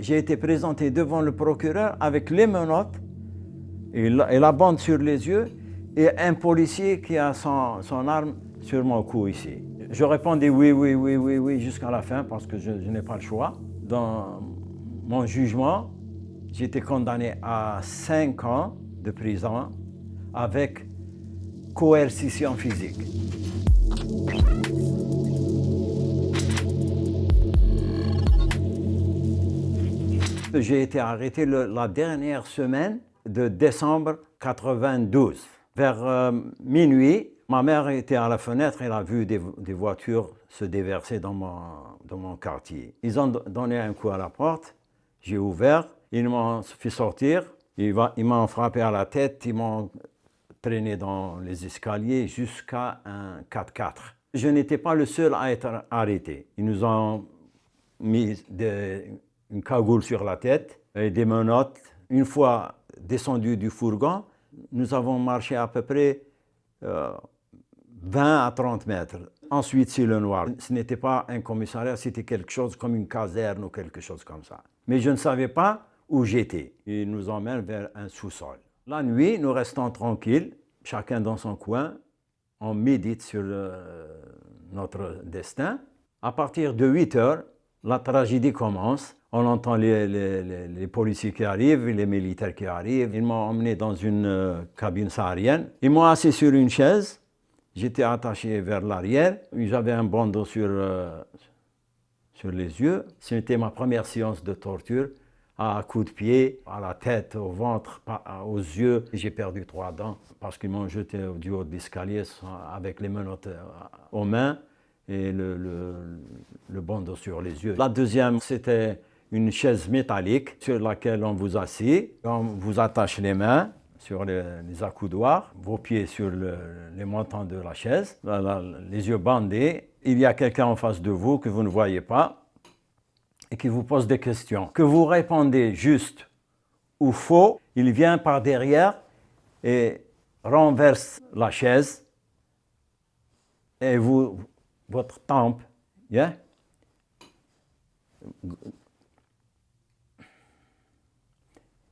J'ai été présenté devant le procureur avec les menottes et la bande sur les yeux et un policier qui a son arme sur mon cou ici. Je répondais oui, oui, oui, oui, oui jusqu'à la fin parce que je n'ai pas le choix. Dans mon jugement, j'ai été condamné à 5 ans de prison avec coercition physique. J'ai été arrêté la dernière semaine de décembre 92. Vers minuit, ma mère était à la fenêtre, elle a vu des voitures se déverser dans mon quartier. Ils ont donné un coup à la porte, j'ai ouvert, ils m'ont fait sortir, ils m'ont frappé à la tête, ils m'ont traîné dans les escaliers jusqu'à un 4x4. Je n'étais pas le seul à être arrêté. Ils nous ont mis une cagoule sur la tête et des menottes. Une fois descendu du fourgon, nous avons marché à peu près 20 à 30 mètres. Ensuite, c'est le noir. Ce n'était pas un commissariat, c'était quelque chose comme une caserne ou quelque chose comme ça. Mais je ne savais pas où j'étais. Ils nous emmènent vers un sous-sol. La nuit, nous restons tranquilles, chacun dans son coin. On médite sur notre destin. À partir de 8 heures, la tragédie commence. On entend les policiers qui arrivent, les militaires qui arrivent. Ils m'ont emmené dans une cabine saharienne. Ils m'ont assis sur une chaise. J'étais attaché vers l'arrière. J'avais un bandeau sur les yeux. C'était ma première séance de torture. À coups de pied, à la tête, au ventre, aux yeux. J'ai perdu 3 dents parce qu'ils m'ont jeté du haut de l'escalier avec les menottes aux mains et le bandeau sur les yeux. La deuxième, c'était une chaise métallique sur laquelle on vous assied. On vous attache les mains sur les accoudoirs, vos pieds sur les montants de la chaise, les yeux bandés. Il y a quelqu'un en face de vous que vous ne voyez pas et qui vous pose des questions. Que vous répondez juste ou faux, il vient par derrière et renverse la chaise et votre tempe, yeah?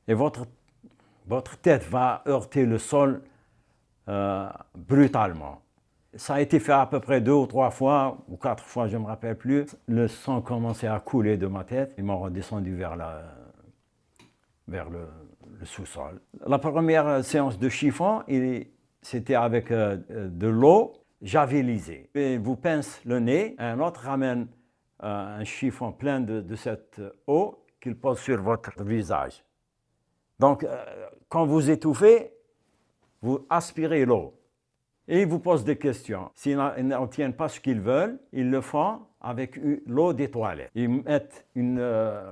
Et votre tête va heurter le sol brutalement. Ça a été fait à peu près 2 ou 3 fois, ou 4 fois, je ne me rappelle plus. Le sang commençait à couler de ma tête. Ils m'ont redescendu vers le sous-sol. La première séance de chiffon, c'était avec de l'eau javelisée. Et vous pince le nez, un autre ramène un chiffon plein de cette eau qu'il pose sur votre visage. Donc, quand vous étouffez, vous aspirez l'eau. Et ils vous posent des questions. S'ils n'obtiennent pas ce qu'ils veulent, ils le font avec l'eau des toilettes. Ils mettent une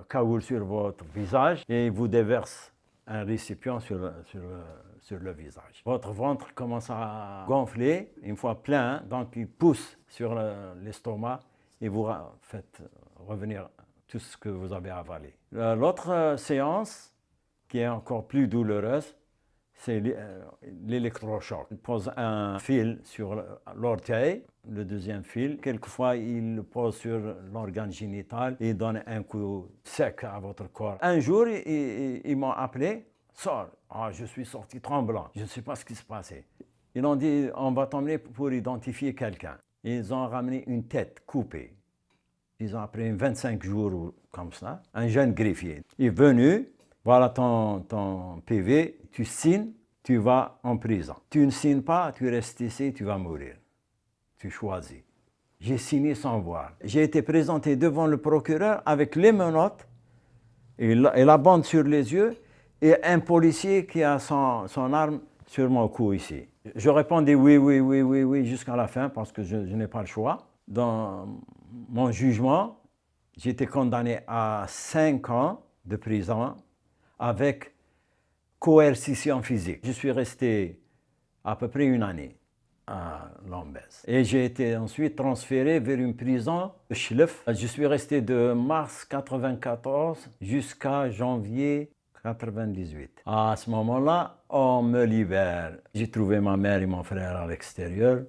cagoule sur votre visage et ils vous déversent un récipient sur le visage. Votre ventre commence à gonfler, une fois plein, donc ils poussent sur l'estomac et vous faites revenir tout ce que vous avez avalé. L'autre séance, qui est encore plus douloureuse, c'est l'électrochoc. Il pose un fil sur l'orteil, le deuxième fil. Quelquefois, il le pose sur l'organe génital et donne un coup sec à votre corps. Un jour, ils m'ont appelé, sors. Ah, je suis sorti tremblant. Je ne sais pas ce qui se passait. Ils ont dit, on va t'emmener pour identifier quelqu'un. Ils ont ramené une tête coupée. Ils ont appris 25 jours comme ça. Un jeune greffier. Il est venu. Voilà ton PV, tu signes, tu vas en prison. Tu ne signes pas, tu restes ici, tu vas mourir. Tu choisis. J'ai signé sans voir. J'ai été présenté devant le procureur avec les menottes et la bande sur les yeux et un policier qui a son arme sur mon cou ici. Je répondais oui, oui, oui, oui, oui jusqu'à la fin parce que je n'ai pas le choix. Dans mon jugement, j'ai été condamné à 5 ans de prison avec coercition physique. Je suis resté à peu près 1 année à Lombez. Et j'ai été ensuite transféré vers une prison de Chlef. Je suis resté de mars 1994 jusqu'à janvier 1998. À ce moment-là, on me libère. J'ai trouvé ma mère et mon frère à l'extérieur.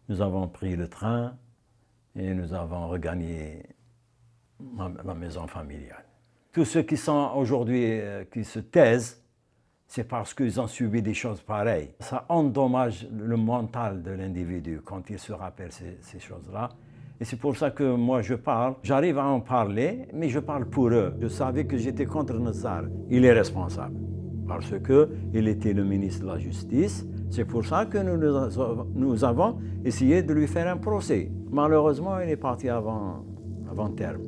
Nous avons pris le train et nous avons regagné la maison familiale. Tous ceux qui sont aujourd'hui, qui se taisent, c'est parce qu'ils ont subi des choses pareilles. Ça endommage le mental de l'individu quand il se rappelle ces choses-là. Et c'est pour ça que moi je parle. J'arrive à en parler, mais je parle pour eux. Je savais que j'étais contre Nassar. Il est responsable parce qu'il était le ministre de la Justice. C'est pour ça que nous avons essayé de lui faire un procès. Malheureusement, il est parti avant terme.